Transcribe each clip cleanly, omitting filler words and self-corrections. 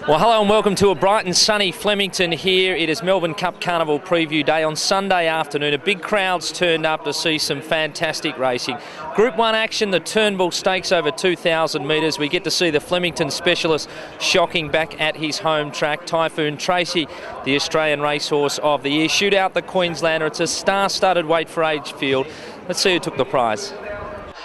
Well, hello and welcome to a bright and sunny Flemington here. It is Melbourne Cup Carnival preview day on Sunday afternoon. A big crowd's turned up to see some fantastic racing. Group 1 action, the Turnbull Stakes over 2,000 metres. We get to see the Flemington specialist shocking back at his home track. Typhoon Tracy, the Australian racehorse of the year. Shootout the Queenslander. It's a star-studded weight for age field. Let's see who took the prize.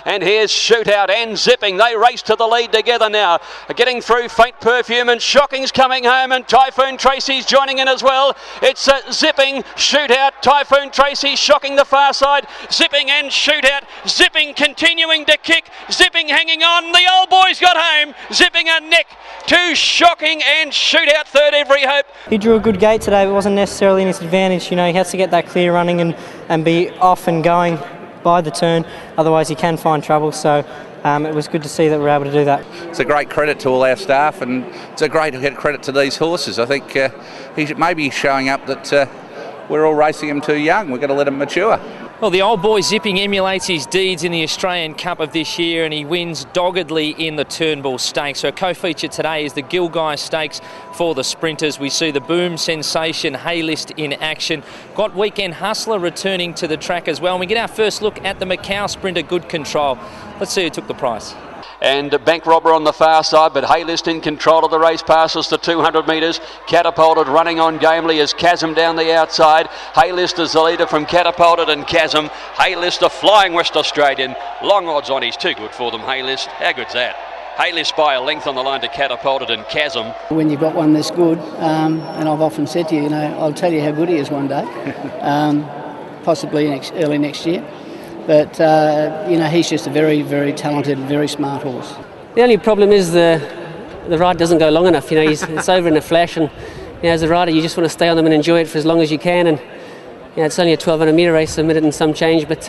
And here's Shootout and Zipping. They race to the lead together now. Getting through Faint Perfume and Shocking's coming home, and Typhoon Tracy's joining in as well. It's Zipping, Shootout, Typhoon Tracy, Shocking the far side, Zipping and Shootout. Zipping continuing to kick, Zipping hanging on. The old boy's got home. Zipping a neck to Shocking and Shootout third every hope. He drew a good gate today, but wasn't necessarily in his advantage. You know, he has to get that clear running and be off and going by the turn, otherwise he can find trouble. So it was good to see that we were able to do that. It's a great credit to all our staff, and it's a great credit to these horses. I think he's maybe showing up that we're all racing him too young. We've got to let him mature. Well, the old boy Zipping emulates his deeds in the Australian Cup of this year, and he wins doggedly in the Turnbull Stakes. So co-feature today is the Gilgai Stakes for the sprinters. We see the Boom Sensation Haylist in action. Got Weekend Hustler returning to the track as well. And we get our first look at the Macau sprinter Good Control. Let's see who took the prize. And Bank Robber on the far side, but Haylist in control of the race, passes the 200 metres. Catapulted running on gamely as Chasm down the outside. Haylist is the leader from Catapulted and Chasm. Haylist, a flying West Australian. Long odds on, he's too good for them, Haylist. How good's that? Haylist by a length on the line to Catapulted and Chasm. When you've got one this good, and I've often said to you, I'll tell you how good he is one day, possibly early next year. But, he's just a very, very talented, very smart horse. The only problem is the ride doesn't go long enough. It's over in a flash, and as a rider you just want to stay on them and enjoy it for as long as you can. And it's only a 1,200 metre race, a minute and some change, but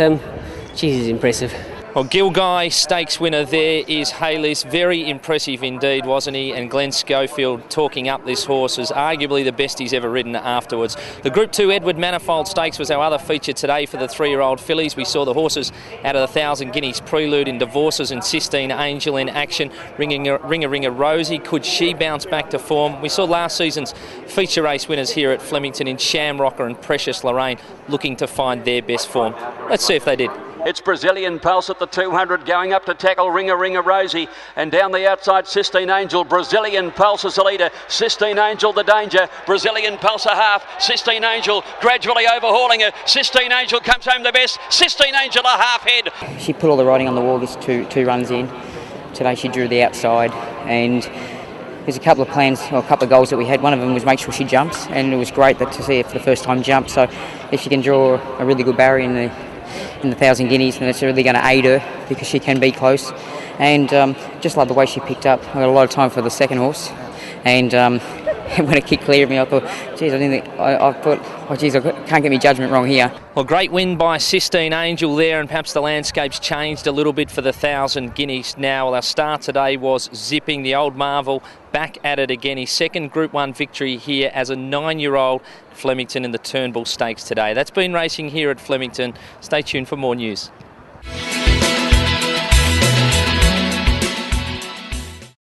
geez, it's impressive. Well, Gilgai Stakes winner there is Haylist. Very impressive indeed, wasn't he? And Glenn Schofield talking up this horse as arguably the best he's ever ridden afterwards. The Group 2 Edward Manifold Stakes was our other feature today for the 3-year-old fillies. We saw the horses out of the 1,000 Guineas Prelude in Divorces and Sistine Angel in action. Ringer Rosie, could she bounce back to form? We saw last season's feature race winners here at Flemington in Shamrocker and Precious Lorraine looking to find their best form. Let's see if they did. It's Brazilian Pulse at the 200 going up to tackle Ringer Rosie, and down the outside Sistine Angel. Brazilian Pulse is the leader, Sistine Angel the danger, Brazilian Pulse a half, Sistine Angel gradually overhauling her. Sistine Angel comes home the best, Sistine Angel a half head. She put all the riding on the wall this two runs in. Today she drew the outside, and there's a couple of plans or a couple of goals that we had. One of them was make sure she jumps, and it was great to see her for the first time jump. So if she can draw a really good barrier in the 1,000 Guineas, and it's really going to aid her because she can be close. And just love the way she picked up. I got a lot of time for the second horse, and when it kicked clear of me, I thought, geez, I can't get my judgment wrong here. Well, great win by Sistine Angel there, and perhaps the landscape's changed a little bit for the 1,000 Guineas now. Well, our start today was Zipping, the old marvel, back at it again. His second Group 1 victory here as a 9-year-old Flemington in the Turnbull Stakes today. That's been racing here at Flemington. Stay tuned for more news.